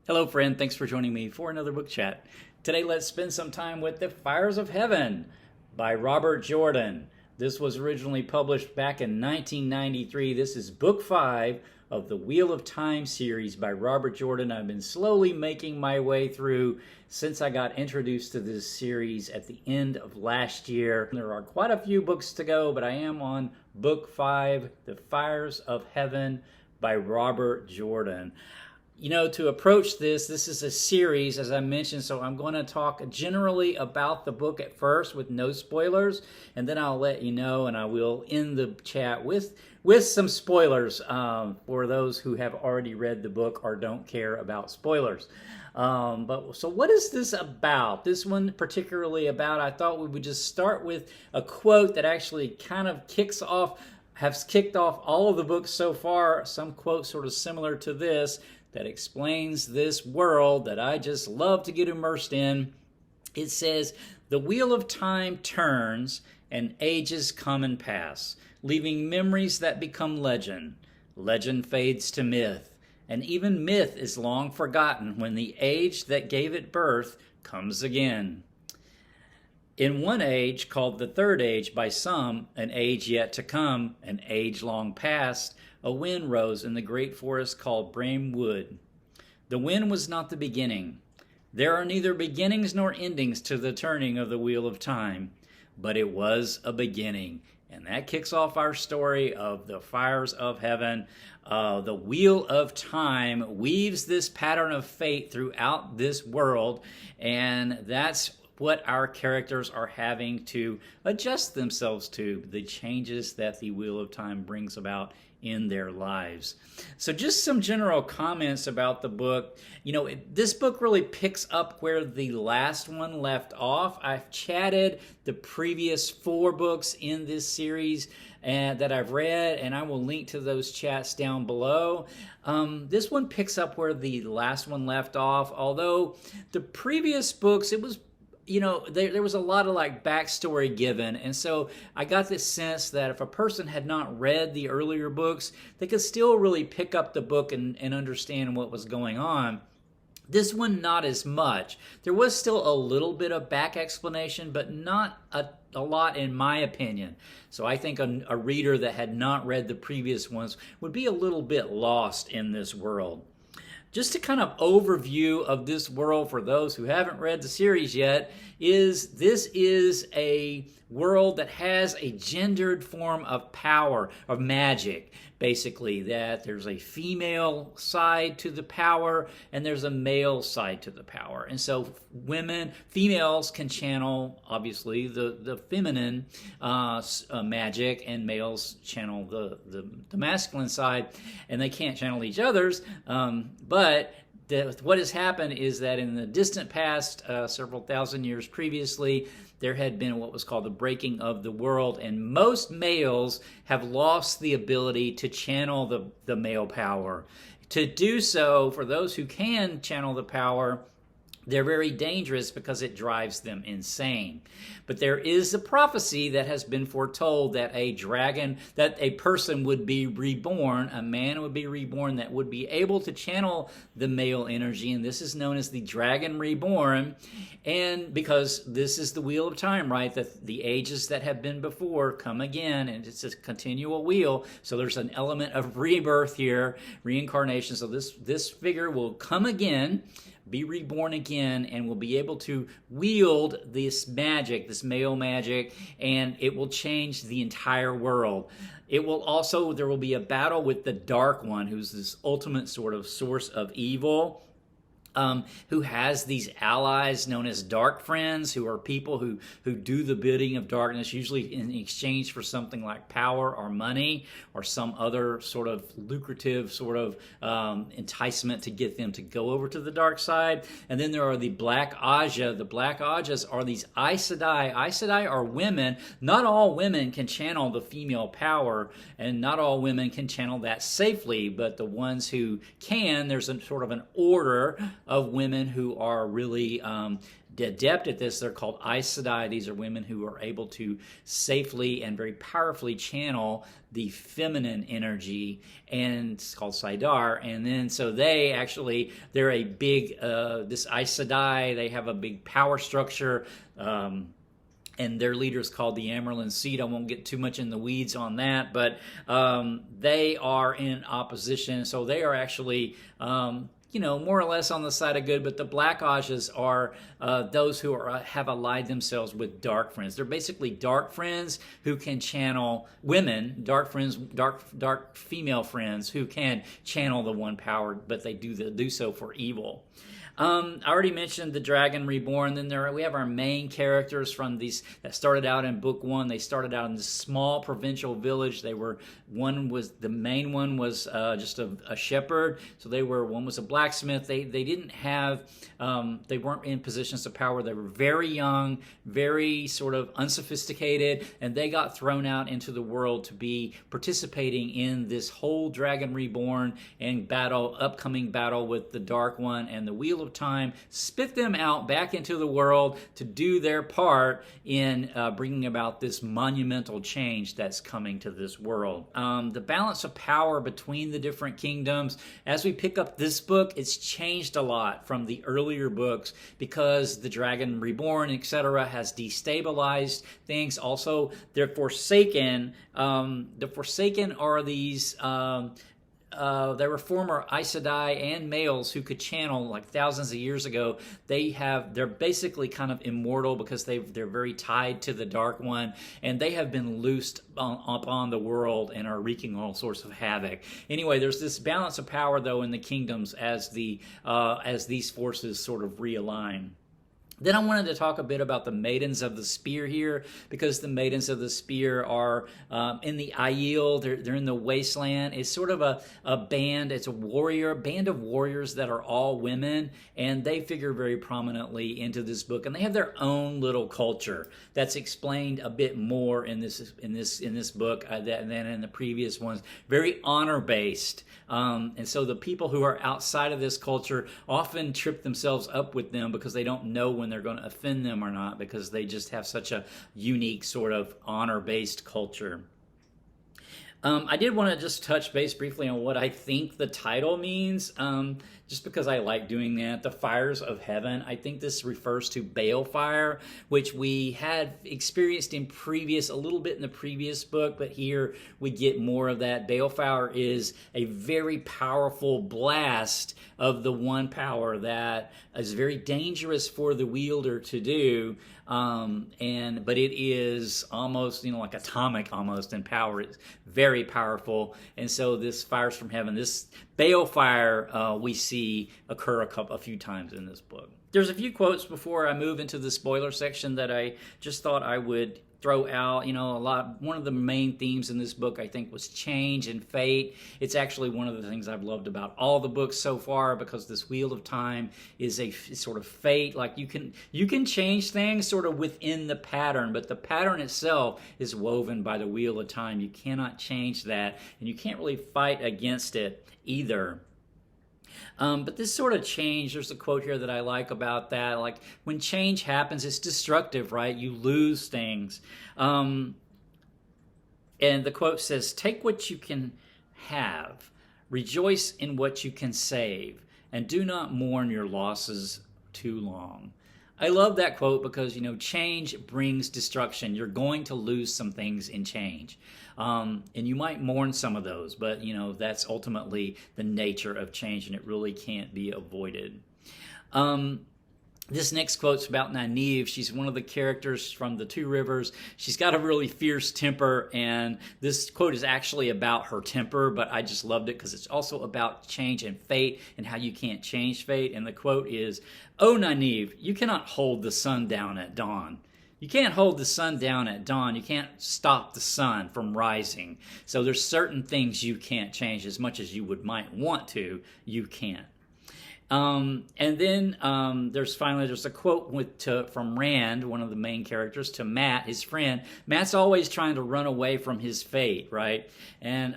Hello, friend. Thanks for joining me for another book chat. Today, let's spend some time with The Fires of Heaven by Robert Jordan. This was originally published back in 1993. This is book 5 of the Wheel of Time series by Robert Jordan. I've been slowly making my way through since I got introduced to this series at the end of last year. There are quite a few books to go, but I am on book 5, The Fires of Heaven by Robert Jordan. You know, to approach this is a series, as I mentioned, so I'm going to talk generally about the book at first with no spoilers, and then I'll let you know, and I will end the chat with some spoilers for those who have already read the book or don't care about spoilers. So what is this about? This one particularly about, I thought we would just start with a quote that actually kind of has kicked off all of the books so far, some quote sort of similar to this, that explains this world that I just love to get immersed in. It says, "The wheel of time turns and ages come and pass, leaving memories that become legend. Legend fades to myth, and even myth is long forgotten when the age that gave it birth comes again. In one age, called the third age by some, an age yet to come, an age long past, a wind rose in the great forest called Brame Wood. The wind was not the beginning. There are neither beginnings nor endings to the turning of the wheel of time, but it was a beginning." And that kicks off our story of the fires of heaven. The wheel of time weaves this pattern of fate throughout this world, and that's what our characters are having to adjust themselves to, the changes that the wheel of time brings about in their lives. So just some general comments about the book. You know, this book really picks up where the last one left off. I've chatted the previous 4 books in this series that I've read, and I will link to those chats down below. This one picks up where the last one left off, although the previous books, it was, you know, there was a lot of like backstory given, and so I got this sense that if a person had not read the earlier books, they could still really pick up the book and understand what was going on. This one, not as much. There was still a little bit of back explanation, but not a lot in my opinion. So I think a reader that had not read the previous ones would be a little bit lost in this world. Just a kind of overview of this world for those who haven't read the series yet, this is a world that has a gendered form of power, of magic, basically, that there's a female side to the power and there's a male side to the power. And so females can channel, obviously, the feminine magic, and males channel the masculine side, and they can't channel each other's, but what has happened is that in the distant past, several thousand years previously, there had been what was called the breaking of the world, and most males have lost the ability to channel the male power. To do so, for those who can channel the power, they're very dangerous because it drives them insane. But there is a prophecy that has been foretold that a person would be reborn, a man would be reborn that would be able to channel the male energy, and this is known as the dragon reborn. And because this is the wheel of time, right? The ages that have been before come again, and it's a continual wheel. So there's an element of rebirth here, reincarnation. So this figure will come again, be reborn again, and will be able to wield this magic, this male magic, and it will change the entire world. There will be a battle with the Dark One, who's this ultimate sort of source of evil, who has these allies known as dark friends, who are people who do the bidding of darkness, usually in exchange for something like power or money or some other sort of lucrative sort of enticement to get them to go over to the dark side. And then there are the Black Aja. The Black Ajas are these Aes Sedai. Aes Sedai are women. Not all women can channel the female power, and not all women can channel that safely, but the ones who can, there's a sort of an order of women who are really adept at this. They're called Aes Sedai. These are women who are able to safely and very powerfully channel the feminine energy, and it's called Saidar. And then so they're a big, this Aes Sedai, they have a big power structure, and their leader is called the Amarylline Seed. I won't get too much in the weeds on that, but they are in opposition. So they are actually, more or less on the side of good. But the Black Ajahs are those who have allied themselves with dark friends. They're basically dark friends who can channel women, dark friends, dark female friends who can channel the one power, but they do so for evil. I already mentioned the Dragon Reborn. Then we have our main characters from these that started out in book 1. They started out in this small provincial village. The main one was just a shepherd. So one was a blacksmith. They didn't have, they weren't in positions of power. They were very young, very sort of unsophisticated, and they got thrown out into the world to be participating in this whole Dragon Reborn and upcoming battle with the Dark One and the Wheel of Time. Spit them out back into the world to do their part in bringing about this monumental change that's coming to this world. The balance of power between the different kingdoms, as we pick up this book, it's changed a lot from the earlier books because the Dragon Reborn, etc., has destabilized things. Also, they're Forsaken. The Forsaken are these there were former Aes Sedai and males who could channel like thousands of years ago. They're basically kind of immortal because they're very tied to the Dark One, and they have been loosed upon the world and are wreaking all sorts of havoc. Anyway, there's this balance of power though in the kingdoms as these forces sort of realign. Then I wanted to talk a bit about the Maidens of the Spear here, because the Maidens of the Spear are in the Aiel. They're in the wasteland. It's sort of a band. It's a band of warriors that are all women, and they figure very prominently into this book. And they have their own little culture that's explained a bit more in this book than in the previous ones. Very honor based, and so the people who are outside of this culture often trip themselves up with them because they don't know when they're going to offend them or not, because they just have such a unique sort of honor-based culture. I did want to just touch base briefly on what I think the title means, just because I like doing that. The Fires of Heaven. I think this refers to Balefire, which we had experienced a little bit in the previous book, but here we get more of that. Balefire is a very powerful blast of the one power that is very dangerous for the wielder to do, but it is almost like atomic almost in power. It's very powerful, and so this Fires from Heaven, this Balefire, we see occur a few times in this book. There's a few quotes before I move into the spoiler section that I just thought I would throw out. One of the main themes in this book, I think, was change and fate. It's actually one of the things I've loved about all the books so far, because this Wheel of Time is a sort of fate. Like you can change things sort of within the pattern, but the pattern itself is woven by the Wheel of Time. You cannot change that, and you can't really fight against it either. But this sort of change, there's a quote here that I like about that. Like, when change happens, it's destructive, right? You lose things. And the quote says, "Take what you can have, rejoice in what you can save, and do not mourn your losses too long." I love that quote because, change brings destruction. You're going to lose some things in change. And you might mourn some of those, but, that's ultimately the nature of change, and it really can't be avoided. This next quote's about Nynaeve. She's one of the characters from the Two Rivers. She's got a really fierce temper, and this quote is actually about her temper, but I just loved it because it's also about change and fate and how you can't change fate. And the quote is, "Oh, Nynaeve, you cannot hold the sun down at dawn. You can't hold the sun down at dawn. You can't stop the sun from rising. So there's certain things you can't change. As much as you might want to, you can't." And then there's a quote from Rand, one of the main characters, to Matt, his friend. Matt's always trying to run away from his fate, right? And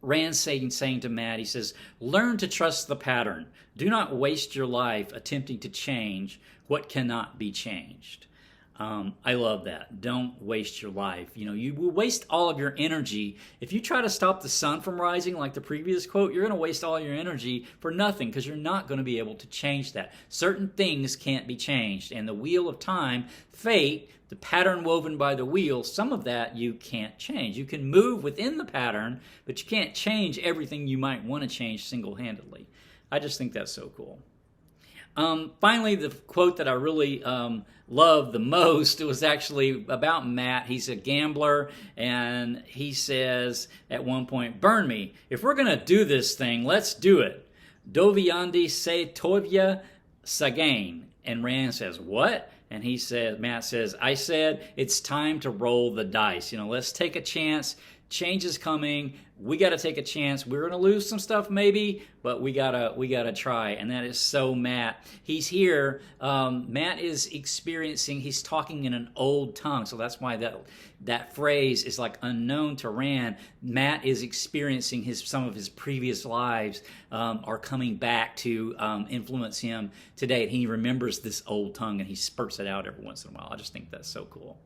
Rand's saying to Matt, he says, learn to trust the pattern. Do not waste your life attempting to change what cannot be changed. I love that. Don't waste your life. You will waste all of your energy. If you try to stop the sun from rising, like the previous quote, you're going to waste all your energy for nothing, because you're not going to be able to change that. Certain things can't be changed. And the wheel of time, fate, the pattern woven by the wheel, some of that you can't change. You can move within the pattern, but you can't change everything you might want to change single-handedly. I just think that's so cool. Finally, the quote that I really loved the most, it was actually about Matt. He's a gambler, and he says at one point, burn me. If we're going to do this thing, let's do it. Doviandi se tovia sagain. And Rand says, what? And Matt says, I said, it's time to roll the dice. Let's take a chance. Change is coming. We got to take a chance. We're going to lose some stuff maybe, but we gotta try. And that is so Matt. He's here. Matt is experiencing, he's talking in an old tongue. So that's why that phrase is like unknown to Rand. Matt is experiencing some of his previous lives are coming back to influence him today. And he remembers this old tongue, and he spurts it out every once in a while. I just think that's so cool.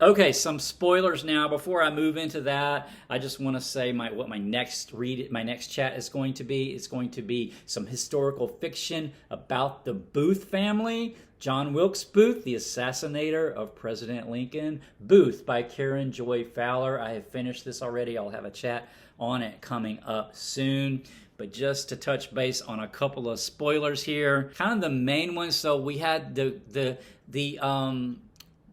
Okay, some spoilers now. Before I move into that, I just want to say what my next chat is going to be. It's going to be some historical fiction about the Booth family. John Wilkes Booth, the assassinator of President Lincoln. Booth by Karen Joy Fowler. I have finished this already. I'll have a chat on it coming up soon. But just to touch base on a couple of spoilers here, kind of the main ones. So we had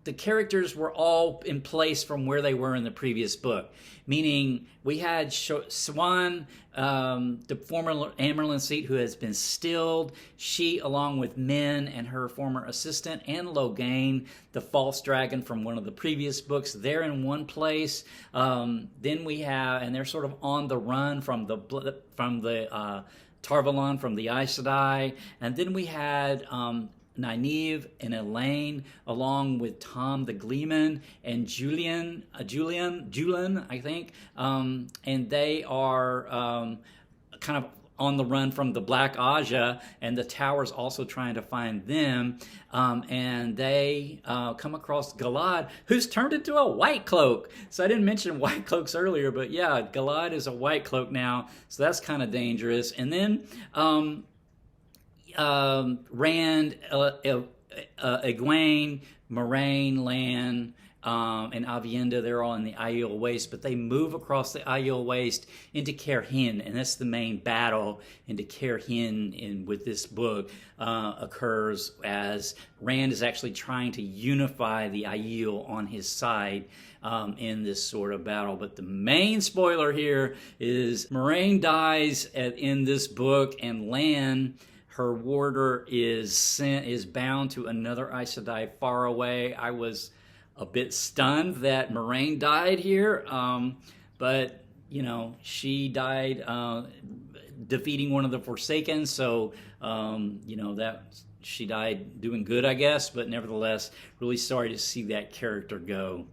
the characters were all in place from where they were in the previous book. Meaning we had Swan, the former Amerlin seat who has been stilled. She, along with Min and her former assistant, and Logain, the false dragon from one of the previous books, they're in one place. Then we have, and they're sort of on the run from the Tarvalon, from the Aes Sedai. And then we had Nynaeve and Elaine, along with Tom the Gleeman and Julian, I think, and they are kind of on the run from the Black Aja, and the Tower's also trying to find them, and they come across Galad, who's turned into a White Cloak. So I didn't mention White Cloaks earlier, but yeah, Galad is a White Cloak now, so that's kind of dangerous. And then Rand, Egwene, Moraine, Lan, and Avienda, they're all in the Aiel Waste, but they move across the Aiel Waste into Caer-Hyn, and that's the main battle into Caer-Hyn with this book occurs as Rand is actually trying to unify the Aiel on his side in this sort of battle. But the main spoiler here is Moraine dies in this book, and Lan, her warder, is bound to another Aes Sedai far away. I was a bit stunned that Moraine died here, but she died defeating one of the Forsaken, so that she died doing good, I guess. But nevertheless, really sorry to see that character go.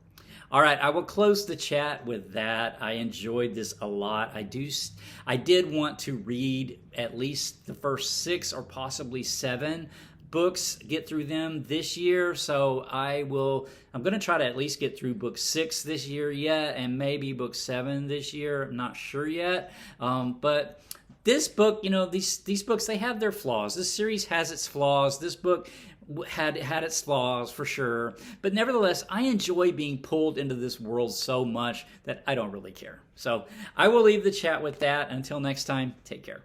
All right, I will close the chat with that. I enjoyed this a lot. I did want to read at least the first 6 or possibly 7 books, get through them this year. So I'm going to try to at least get through book 6 this year yet, and maybe book 7 this year. I'm not sure yet. But this book, these books, they have their flaws. This series has its flaws. This book had its flaws for sure, but nevertheless, I enjoy being pulled into this world so much that I don't really care. So I will leave the chat with that. Until next time, take care.